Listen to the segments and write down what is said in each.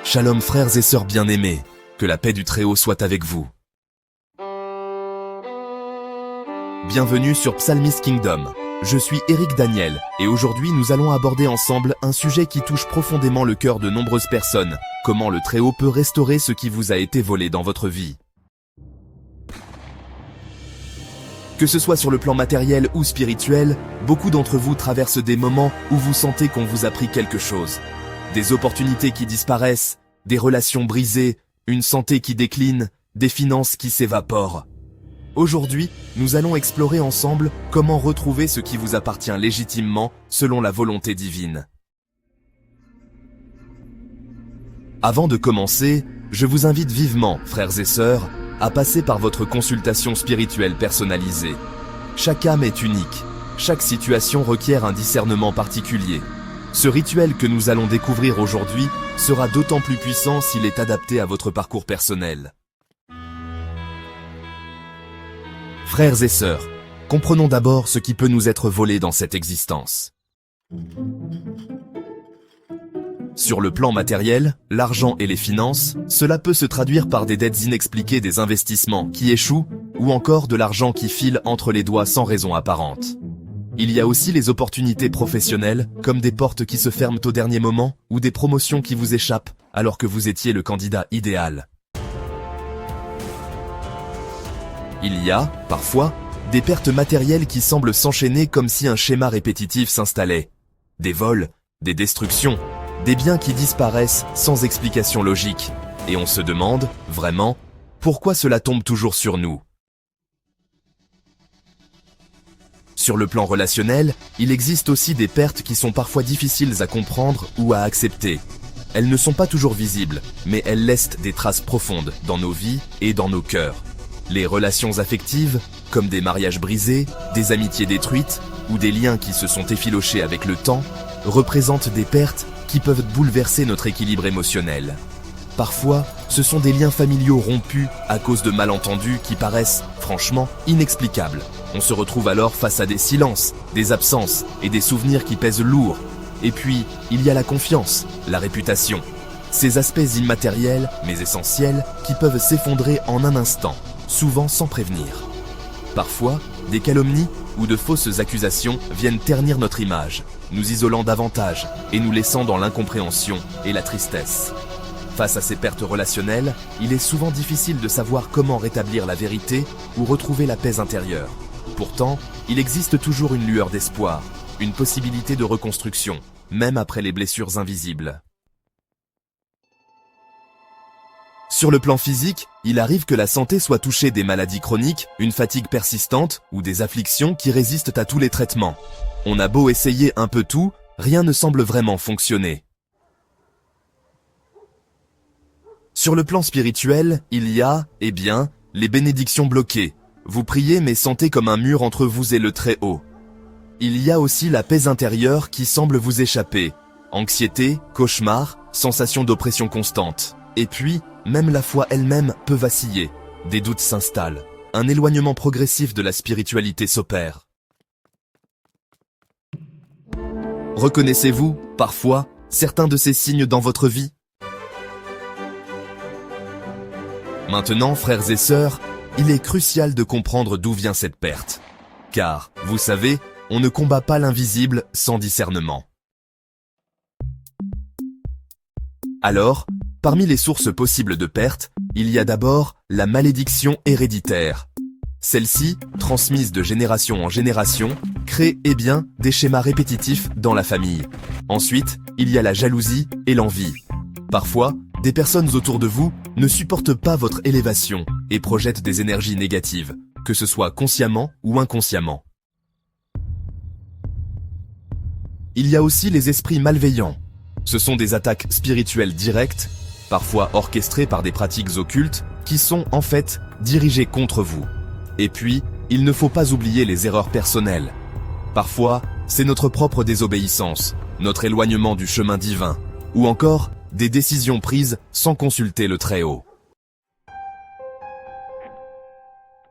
Shalom frères et sœurs bien-aimés, que la paix du Très-Haut soit avec vous. Bienvenue sur Psalmist Kingdom. Je suis Eric Daniel, et aujourd'hui nous allons aborder ensemble un sujet qui touche profondément le cœur de nombreuses personnes. Comment le Très-Haut peut restaurer ce qui vous a été volé dans votre vie. Que ce soit sur le plan matériel ou spirituel, beaucoup d'entre vous traversent des moments où vous sentez qu'on vous a pris quelque chose. Des opportunités qui disparaissent, des relations brisées, une santé qui décline, des finances qui s'évaporent. Aujourd'hui, nous allons explorer ensemble comment retrouver ce qui vous appartient légitimement selon la volonté divine. Avant de commencer, je vous invite vivement, frères et sœurs, à passer par votre consultation spirituelle personnalisée. Chaque âme est unique, chaque situation requiert un discernement particulier. Ce rituel que nous allons découvrir aujourd'hui sera d'autant plus puissant s'il est adapté à votre parcours personnel. Frères et sœurs, comprenons d'abord ce qui peut nous être volé dans cette existence. Sur le plan matériel, l'argent et les finances, cela peut se traduire par des dettes inexpliquées, des investissements qui échouent, ou encore de l'argent qui file entre les doigts sans raison apparente. Il y a aussi les opportunités professionnelles, comme des portes qui se ferment au dernier moment, ou des promotions qui vous échappent, alors que vous étiez le candidat idéal. Il y a, parfois, des pertes matérielles qui semblent s'enchaîner comme si un schéma répétitif s'installait. Des vols, des destructions, des biens qui disparaissent sans explication logique. Et on se demande, vraiment, pourquoi cela tombe toujours sur nous ? Sur le plan relationnel, il existe aussi des pertes qui sont parfois difficiles à comprendre ou à accepter. Elles ne sont pas toujours visibles, mais elles laissent des traces profondes dans nos vies et dans nos cœurs. Les relations affectives, comme des mariages brisés, des amitiés détruites ou des liens qui se sont effilochés avec le temps, représentent des pertes qui peuvent bouleverser notre équilibre émotionnel. Parfois, ce sont des liens familiaux rompus à cause de malentendus qui paraissent, franchement, inexplicables. On se retrouve alors face à des silences, des absences et des souvenirs qui pèsent lourd. Et puis, il y a la confiance, la réputation. Ces aspects immatériels, mais essentiels, qui peuvent s'effondrer en un instant, souvent sans prévenir. Parfois, des calomnies ou de fausses accusations viennent ternir notre image, nous isolant davantage et nous laissant dans l'incompréhension et la tristesse. Face à ces pertes relationnelles, il est souvent difficile de savoir comment rétablir la vérité ou retrouver la paix intérieure. Pourtant, il existe toujours une lueur d'espoir, une possibilité de reconstruction, même après les blessures invisibles. Sur le plan physique, il arrive que la santé soit touchée des maladies chroniques, une fatigue persistante ou des afflictions qui résistent à tous les traitements. On a beau essayer un peu tout, rien ne semble vraiment fonctionner. Sur le plan spirituel, il y a, les bénédictions bloquées. Vous priez mais sentez comme un mur entre vous et le Très-Haut. Il y a aussi la paix intérieure qui semble vous échapper. Anxiété, cauchemars, sensation d'oppression constante. Et puis, même la foi elle-même peut vaciller. Des doutes s'installent. Un éloignement progressif de la spiritualité s'opère. Reconnaissez-vous, parfois, certains de ces signes dans votre vie ? Maintenant, frères et sœurs, il est crucial de comprendre d'où vient cette perte. Car, vous savez, on ne combat pas l'invisible sans discernement. Alors, parmi les sources possibles de perte, il y a d'abord la malédiction héréditaire. Celle-ci, transmise de génération en génération, crée des schémas répétitifs dans la famille. Ensuite, il y a la jalousie et l'envie. Parfois, des personnes autour de vous ne supportent pas votre élévation et projettent des énergies négatives, que ce soit consciemment ou inconsciemment. Il y a aussi les esprits malveillants. Ce sont des attaques spirituelles directes, parfois orchestrées par des pratiques occultes, qui sont en fait dirigées contre vous. Et puis, il ne faut pas oublier les erreurs personnelles. Parfois, c'est notre propre désobéissance, notre éloignement du chemin divin, ou encore des décisions prises sans consulter le Très-Haut.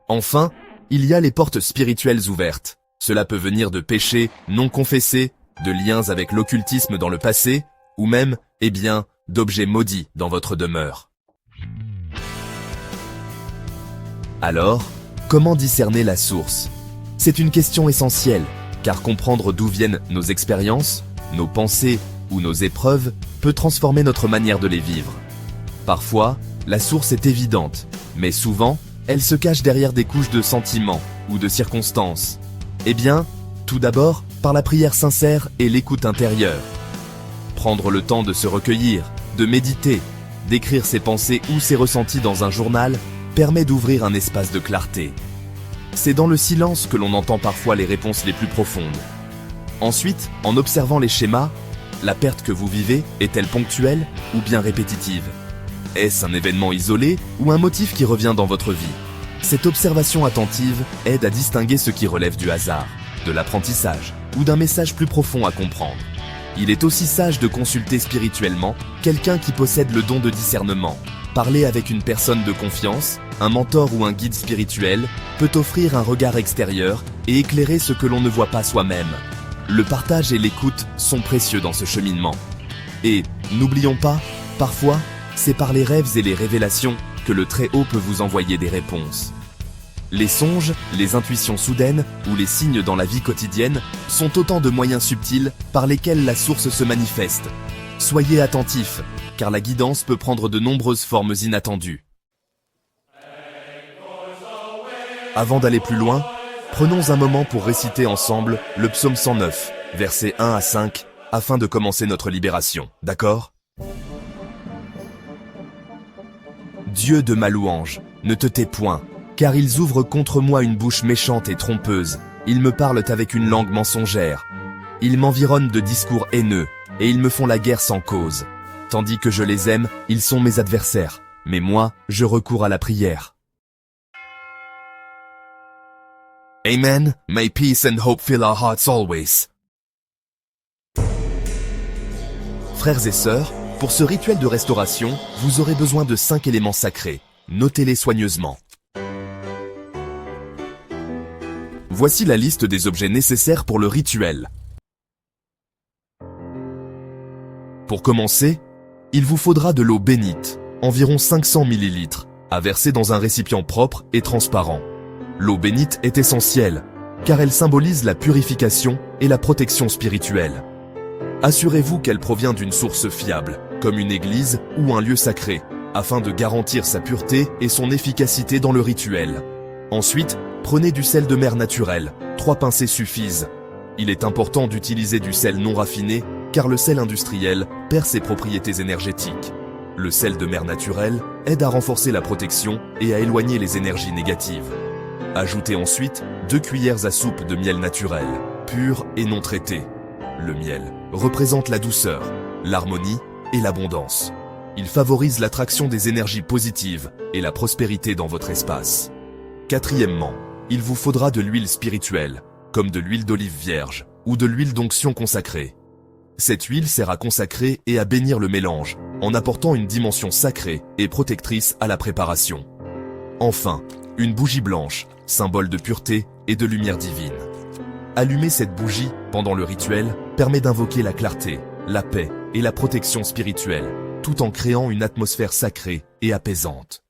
Enfin, il y a les portes spirituelles ouvertes. Cela peut venir de péchés non confessés, de liens avec l'occultisme dans le passé, ou même, d'objets maudits dans votre demeure. Alors, comment discerner la source? C'est une question essentielle, car comprendre d'où viennent nos expériences, nos pensées ou nos épreuves peut transformer notre manière de les vivre. Parfois, la source est évidente, mais souvent, elle se cache derrière des couches de sentiments ou de circonstances. Eh bien, tout d'abord, par la prière sincère et l'écoute intérieure. Prendre le temps de se recueillir, de méditer, d'écrire ses pensées ou ses ressentis dans un journal permet d'ouvrir un espace de clarté. C'est dans le silence que l'on entend parfois les réponses les plus profondes. Ensuite, en observant les schémas, la perte que vous vivez est-elle ponctuelle ou bien répétitive? Est-ce un événement isolé ou un motif qui revient dans votre vie? Cette observation attentive aide à distinguer ce qui relève du hasard, de l'apprentissage ou d'un message plus profond à comprendre. Il est aussi sage de consulter spirituellement quelqu'un qui possède le don de discernement. Parler avec une personne de confiance, un mentor ou un guide spirituel peut offrir un regard extérieur et éclairer ce que l'on ne voit pas soi-même. Le partage et l'écoute sont précieux dans ce cheminement. Et, n'oublions pas, parfois, c'est par les rêves et les révélations que le Très-Haut peut vous envoyer des réponses. Les songes, les intuitions soudaines ou les signes dans la vie quotidienne sont autant de moyens subtils par lesquels la source se manifeste. Soyez attentifs, car la guidance peut prendre de nombreuses formes inattendues. Avant d'aller plus loin, prenons un moment pour réciter ensemble le psaume 109, versets 1 à 5, afin de commencer notre libération, d'accord ? Dieu de ma louange, ne te tais point, car ils ouvrent contre moi une bouche méchante et trompeuse. Ils me parlent avec une langue mensongère. Ils m'environnent de discours haineux, et ils me font la guerre sans cause. Tandis que je les aime, ils sont mes adversaires. Mais moi, je recours à la prière. Amen. May peace and hope fill our hearts always. Frères et sœurs, pour ce rituel de restauration, vous aurez besoin de 5 éléments sacrés. Notez-les soigneusement. Voici la liste des objets nécessaires pour le rituel. Pour commencer, il vous faudra de l'eau bénite, environ 500 ml, à verser dans un récipient propre et transparent. L'eau bénite est essentielle, car elle symbolise la purification et la protection spirituelle. Assurez-vous qu'elle provient d'une source fiable, comme une église ou un lieu sacré, afin de garantir sa pureté et son efficacité dans le rituel. Ensuite, prenez du sel de mer naturel, 3 pincées suffisent. Il est important d'utiliser du sel non raffiné, car le sel industriel perd ses propriétés énergétiques. Le sel de mer naturel aide à renforcer la protection et à éloigner les énergies négatives. Ajoutez ensuite 2 cuillères à soupe de miel naturel, pur et non traité. Le miel représente la douceur, l'harmonie et l'abondance. Il favorise l'attraction des énergies positives et la prospérité dans votre espace. Quatrièmement, il vous faudra de l'huile spirituelle, comme de l'huile d'olive vierge ou de l'huile d'onction consacrée. Cette huile sert à consacrer et à bénir le mélange, en apportant une dimension sacrée et protectrice à la préparation. Enfin, une bougie blanche, symbole de pureté et de lumière divine. Allumer cette bougie pendant le rituel permet d'invoquer la clarté, la paix et la protection spirituelle, tout en créant une atmosphère sacrée et apaisante.